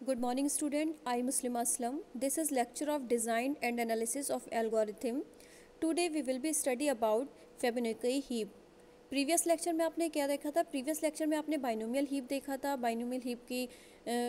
Good morning student, I am Muslima Aslam. This is lecture of design and analysis of algorithm. Today we will be study about Fibonacci heap. Previous lecture में आपने क्या देखा था? Previous lecture में आपने binomial heap देखा था। Binomial heap की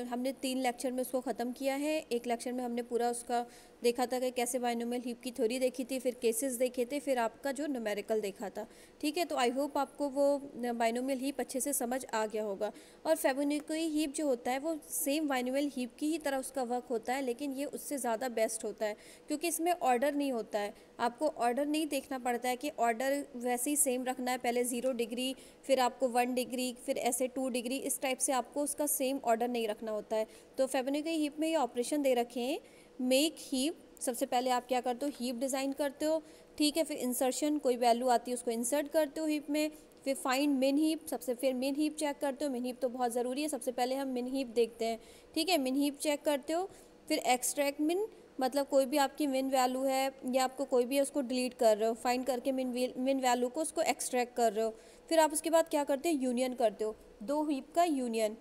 हमने 3 लेक्चर में उसको ख़त्म किया है। एक लेक्चर में हमने पूरा उसका देखा था कि कैसे बाइनोमियल हीप की थ्योरी देखी थी, फिर केसेस देखे थे, फिर आपका जो न्यूमेरिकल देखा था। ठीक है, तो आई होप आपको वो बाइनोमियल हीप अच्छे से समझ आ गया होगा। और फिबोनाची हीप जो होता है वो सेम बाइनोमियल हीप की ही तरह उसका वर्क होता है, लेकिन ये उससे ज़्यादा बेस्ट होता है क्योंकि इसमें ऑर्डर नहीं होता है। आपको ऑर्डर नहीं देखना पड़ता है कि ऑर्डर वैसे ही सेम रखना है, पहले 0 डिग्री, फिर आपको 1 डिग्री, फिर ऐसे 2 डिग्री, इस टाइप से आपको उसका सेम ऑर्डर नहीं रखना होता है। तो फिबोनाची हीप में ये ऑपरेशन दे रखे हैं, मेक हीप। सबसे पहले आप क्या करते हो, हीप डिज़ाइन करते हो। ठीक है, फिर इंसर्शन, कोई वैल्यू आती है उसको इंसर्ट करते हो हीप में। फिर फाइंड मिन हीप, सबसे फिर मिन हीप चेक करते हो। मिन हीप तो बहुत ज़रूरी है, सबसे पहले हम मिन हीप देखते हैं। ठीक है, मिन हीप चेक करते हो। फिर एक्सट्रैक्ट मिन, मतलब कोई भी आपकी मिन वैल्यू है या आपको कोई भी है उसको डिलीट कर रहे हो, फाइंड करके मिन वैल्यू को उसको एक्सट्रैक्ट कर रहे हो। फिर आप उसके बाद क्या करते हो, यूनियन करते हो, 2 हीप का यूनियन।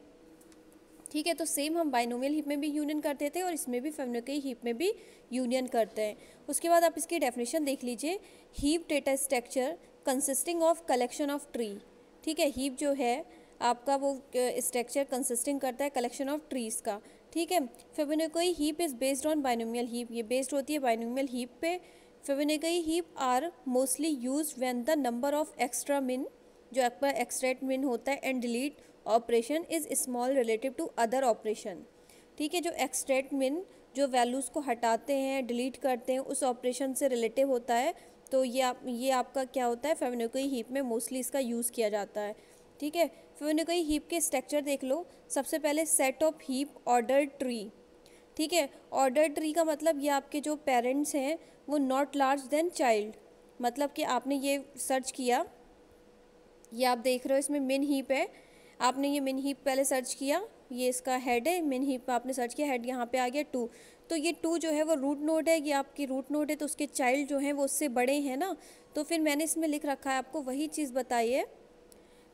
ठीक है, तो सेम हम बाइनोमियल हीप में भी यूनियन करते थे और इसमें भी फिबोनाची हीप में भी यूनियन करते हैं। उसके बाद आप इसकी डेफिनेशन देख लीजिए। Heap data structure consisting of collection of tree. ठीक है, हीप जो है आपका वो स्ट्रक्चर कंसिस्टिंग करता है कलेक्शन ऑफ ट्रीज़ का। ठीक है, Fibonacci heap is based on binomial heap, ये बेस्ड होती है बाइनोमियल हीप पे। Fibonacci heap are mostly use when the number of extra min, जो आपका एक्सट्रैक्ट मिन होता है, and delete operation is small relative to other operation. ठीक है, जो एक्सट्रैक्ट मिन जो वैल्यूज़ को हटाते हैं, डिलीट करते हैं, उस ऑपरेशन से रिलेटिव होता है। तो ये आपका क्या होता है, फिबोनाची हीप में मोस्टली इसका यूज़ किया जाता है। ठीक है, फिबोनाची हीप के स्ट्रक्चर देख लो। सबसे पहले set of heap order tree. ठीक है, ऑर्डर ट्री का मतलब ये आपके जो पेरेंट्स हैं वो नॉट लार्ज देन चाइल्ड, मतलब कि आपने ये सर्च किया, ये आप देख रहे हो इसमें मिन हीप है, आपने ये मिन हीप पहले सर्च किया, ये इसका हेड है, मिन हीप आपने सर्च किया, हेड यहाँ पे आ गया 2। तो ये 2 जो है वो रूट नोड है, ये आपकी रूट नोड है, तो उसके चाइल्ड जो हैं वो उससे बड़े हैं ना। तो फिर मैंने इसमें लिख रखा है, आपको वही चीज़ बताई है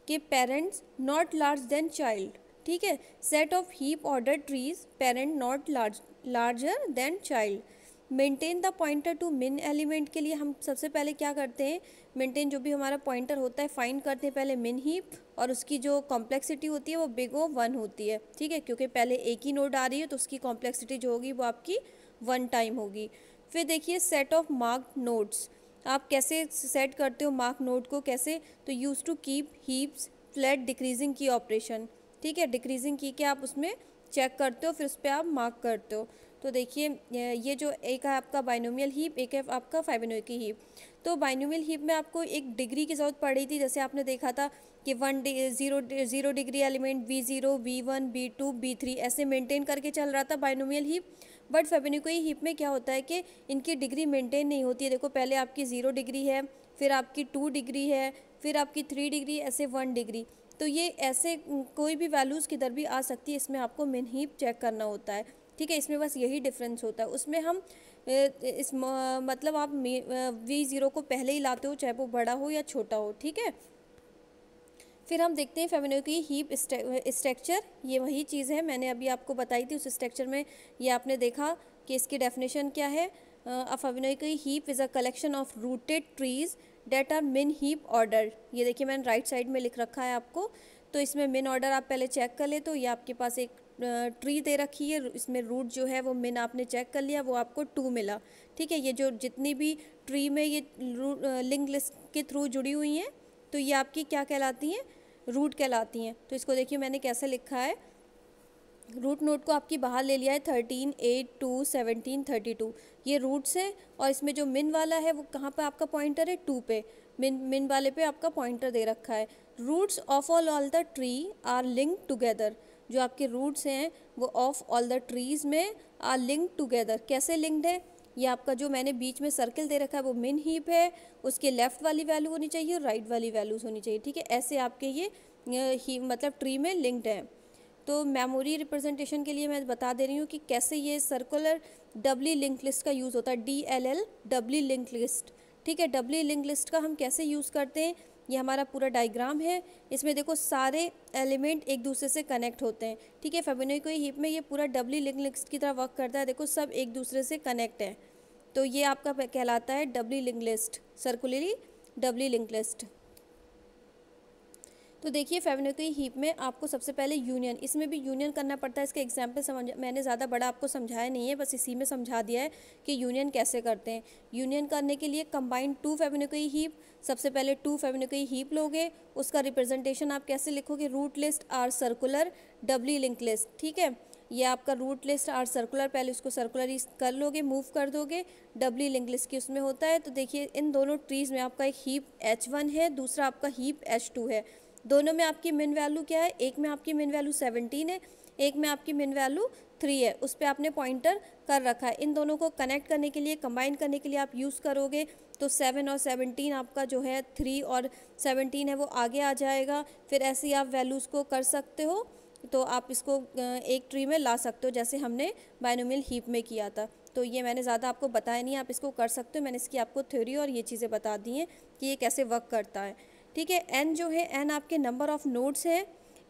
कि parents not large than child. ठीक है, set of heap order trees, parent not larger than child. Maintain the pointer to min element के लिए हम सबसे पहले क्या करते हैं, मेंटेन जो भी हमारा पॉइंटर होता है, फाइंड करते हैं पहले मिन हीप, और उसकी जो कॉम्प्लेक्सिटी होती है वो बिग ओ 1 होती है। ठीक है, क्योंकि पहले एक ही नोड आ रही है तो उसकी कॉम्प्लेक्सिटी जो होगी वो आपकी 1 टाइम होगी। फिर देखिए सेट ऑफ मार्क्ड नोड्स, आप कैसे सेट करते हो मार्क नोड को, कैसे, तो use to keep heaps flat decreasing की ऑपरेशन। ठीक है, डिक्रीजिंग की के आप उसमें चेक करते हो, फिर उस पर आप मार्क करते हो। तो देखिए ये जो एक है आपका बाइनोमियल हीप, एक है आपका फिबोनाची हीप। तो बाइनोमियल हीप में आपको एक डिग्री की ज़रूरत पड़ रही थी, जैसे आपने देखा था कि 0 degree element V0 V1 V2 V3 ऐसे मेंटेन करके चल रहा था binomial heap. But Fibonacci heap में क्या होता है कि इनकी डिग्री मेंटेन नहीं होती है। देखो पहले आपकी 0 डिग्री है, फिर आपकी 2 डिग्री है, फिर आपकी 3 डिग्री, ऐसे 1 डिग्री। तो ये ऐसे कोई भी वैल्यूज़ किधर भी आ सकती है, इसमें आपको मिन हीप चेक करना होता है। ठीक है, इसमें बस यही डिफरेंस होता है। उसमें हम मतलब आप V0 को पहले ही लाते हो, चाहे वो बड़ा हो या छोटा हो। ठीक है, फिर हम देखते हैं फिबोनाची हीप स्ट्रक्चर, ये वही चीज़ है मैंने अभी आपको बताई थी। उस स्ट्रक्चर में ये आपने देखा कि इसकी डेफिनेशन क्या है। A Fibonacci heap is a collection of rooted trees that are min heap order. ये देखिए मैंने राइट साइड में लिख रखा है आपको। तो इसमें मिन ऑर्डर आप पहले चेक कर ले, तो ये आपके पास एक ट्री दे रखी है, इसमें रूट जो है वो मिन आपने चेक कर लिया, वो आपको 2 मिला। ठीक है, ये जो जितनी भी ट्री में ये लिंक लिस्ट के थ्रू जुड़ी हुई हैं, तो ये आपकी क्या कहलाती हैं, रूट कहलाती हैं। तो इसको देखिए मैंने कैसे लिखा है, रूट नोड को आपकी बाहर ले लिया है 13 8 2 17 32, ये रूट्स है। और इसमें जो मिन वाला है वो कहाँ पर आपका पॉइंटर है, 2 पे, मिन वाले पे आपका पॉइंटर दे रखा है। Roots of all the tree are link together, जो आपके रूट्स हैं वो ऑफ ऑल द ट्रीज़ में आर लिंक टुगेदर। कैसे लिंक्ड है, ये आपका जो मैंने बीच में सर्किल दे रखा है वो मिन हीप है, उसके लेफ़्ट वाली वैल्यू होनी चाहिए और राइट वाली वैल्यूज़ होनी चाहिए। ठीक है, ऐसे आपके ये मतलब ट्री में लिंक्ड है। तो मेमोरी रिप्रेजेंटेशन के लिए मैं बता दे रही हूँ कि कैसे ये सर्कुलर डबली लिंक लिस्ट का यूज़ होता है, DLL डबली लिंक लिस्ट। ठीक है, डबली लिंक लिस्ट का हम कैसे यूज़ करते हैं, ये हमारा पूरा डायग्राम है। इसमें देखो सारे एलिमेंट एक दूसरे से कनेक्ट होते हैं, ठीक है। फेबुनिकोई हीप में ये पूरा डबली लिंक लिस्ट की तरह वर्क करता है, देखो सब एक दूसरे से कनेक्ट है, तो ये आपका कहलाता है doubly link list, circularly doubly link list. तो देखिए फेबुनिकोई हीप में आपको सबसे पहले यूनियन, इसमें भी यूनियन करना पड़ता है। इसका एग्जाम्पल समझ, मैंने ज़्यादा बड़ा आपको समझाया नहीं है, बस इसी में समझा दिया है कि यूनियन कैसे करते हैं। यूनियन करने के लिए कंबाइन 2 फेबुनिकोई हीप, सबसे पहले 2 फेबुनिकोई हीप लोगे, उसका रिप्रेजेंटेशन आप कैसे लिखोगे, root list or circular doubly link list, ठीक है। ये आपका रूट लिस्ट आर सर्कुलर, पहले उसको सर्कुलर कर लोगे, मूव कर दोगे, डबली लिंक लिस्ट की उसमें होता है। तो देखिए इन दोनों ट्रीज़ में आपका एक हीप H1 है, दूसरा आपका हीप H2 है। दोनों में आपकी मिन वैल्यू क्या है, एक में आपकी मिन वैल्यू 17 है, एक में आपकी मिन वैल्यू 3 है, उस पर आपने पॉइंटर कर रखा है। इन दोनों को कनेक्ट करने के लिए, कंबाइन करने के लिए आप यूज़ करोगे तो 7 और 17 आपका जो है 3 और 17 है वो आगे आ जाएगा। फिर ऐसे ही आप वैल्यूज़ को कर सकते हो, तो आप इसको एक ट्री में ला सकते हो, जैसे हमने बाइनोमियल हीप में किया था। तो ये मैंने ज़्यादा आपको बताया नहीं, आप इसको कर सकते हो। मैंने इसकी आपको थ्योरी और ये चीज़ें बता दी हैं कि ये कैसे वर्क करता है, ठीक है। एन जो है, एन आपके नंबर ऑफ़ नोड्स है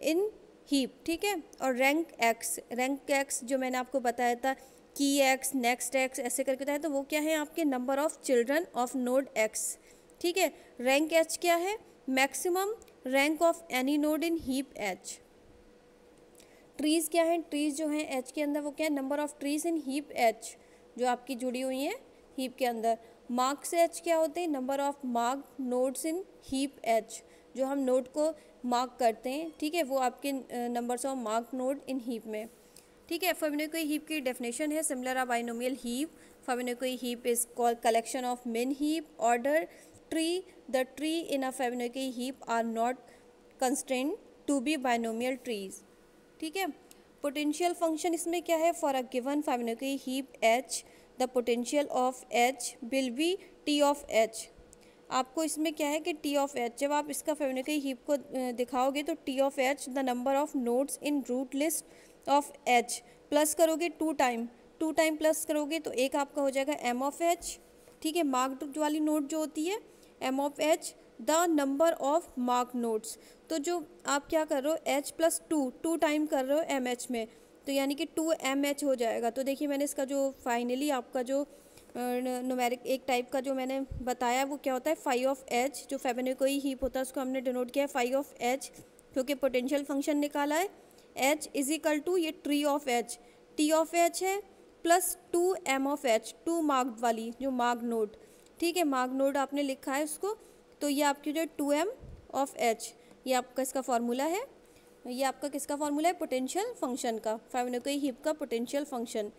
इन हीप, ठीक है। और रैंक एक्स जो मैंने आपको बताया था, की एक्स, नेक्स्ट एक्स ऐसे करके बताया, तो वो क्या है, आपके number of children of node x, ठीक है। रैंक एच क्या है, maximum rank of any node in heap H. Trees क्या है, ट्रीज़ जो हैं एच के अंदर वो क्या है, number of trees in heap H जो आपकी जुड़ी हुई हैं हीप के अंदर। मार्क्स एच क्या होते हैं, number of mark nodes in heap H, जो हम नोड को मार्क करते हैं, ठीक है, वो आपके numbers of mark node in heap में, ठीक है। फेबुनिकोई हीप की डेफिनेशन है similar a binomial heap. Fibonacci heap is called collection of min heap order tree. The tree in a Fibonacci heap are not constrained to be binomial trees, ठीक है। Potential function इसमें क्या है, for a given Fibonacci heap H the potential of H will be T of H. आपको इसमें क्या है कि टी ऑफ एच, जब आप इसका फेबुनिकोई हीप को दिखाओगे तो T of H the number of nodes in root list of H, plus करोगे 2 टाइम प्लस करोगे तो एक आपका हो जाएगा एम ऑफ एच, ठीक है। मार्क्ड वाली नोड जो होती है M of H the number of mark nodes, तो जो आप क्या कर रहे हो एच प्लस 2 टाइम कर रहे हो एम एच में, तो यानी कि 2 एम एच हो जाएगा। तो देखिए मैंने इसका जो फाइनली आपका जो न्यूमेरिक एक टाइप का जो मैंने बताया वो क्या होता है, 5 ऑफ एच, जो फेबुनिकोई हीप होता है उसको हमने डिनोट किया है 5 ऑफ एच, क्योंकि पोटेंशियल फंक्शन निकाला है। एच इज इक्वल टू ये tree of H, T of H है plus 2 M of H, 2 marked वाली जो मार्क नोड, ठीक है, मार्क नोड आपने लिखा है उसको, तो ये आपकी जो 2m ऑफ एच, ये आपका इसका फार्मूला है। ये आपका किसका फार्मूला है, पोटेंशियल फंक्शन का, फेबुनिकोई हीप का पोटेंशियल फंक्शन,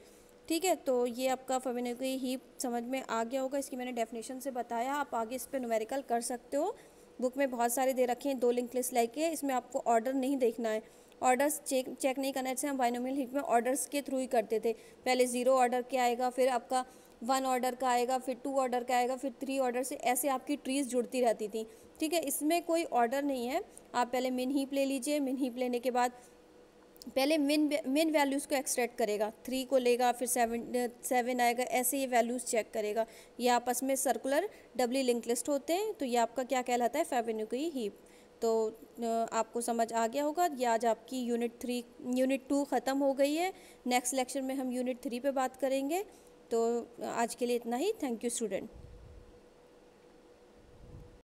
ठीक है। तो ये आपका फेबुनिकोई हीप समझ में आ गया होगा, इसकी मैंने डेफिनेशन से बताया, आप आगे इस पर न्यूमेरिकल कर सकते हो। बुक में बहुत सारे दे रखे हैं, 2 लिंक लिस्ट लेके, इसमें आपको ऑर्डर नहीं देखना है, ऑर्डर्स चेक नहीं करना है। जैसे हम बाइनोमियल हीप में ऑर्डर्स के थ्रू ही करते थे, पहले 0 ऑर्डर के आएगा, फिर आपका 1 ऑर्डर का आएगा, फिर 2 ऑर्डर का आएगा, फिर 3 ऑर्डर से ऐसे आपकी ट्रीज़ जुड़ती रहती थी, ठीक है। इसमें कोई ऑर्डर नहीं है, आप पहले मिन हीप ले लीजिए, मिन हीप लेने के बाद पहले मिन वैल्यूज़ को एक्सट्रैक्ट करेगा, 3 को लेगा, फिर 7 आएगा, ऐसे ये वैल्यूज़ चेक करेगा। ये आपस में सर्कुलर डबली लिंक लिस्ट होते हैं, तो ये आपका क्या कहलाता है, फेबुनिकोई हीप। तो आपको समझ आ गया होगा। ये आज आपकी यूनिट 2 ख़त्म हो गई है। नेक्स्ट लेक्चर में हम यूनिट 3 पे बात करेंगे। तो आज के लिए इतना ही। Thank you student.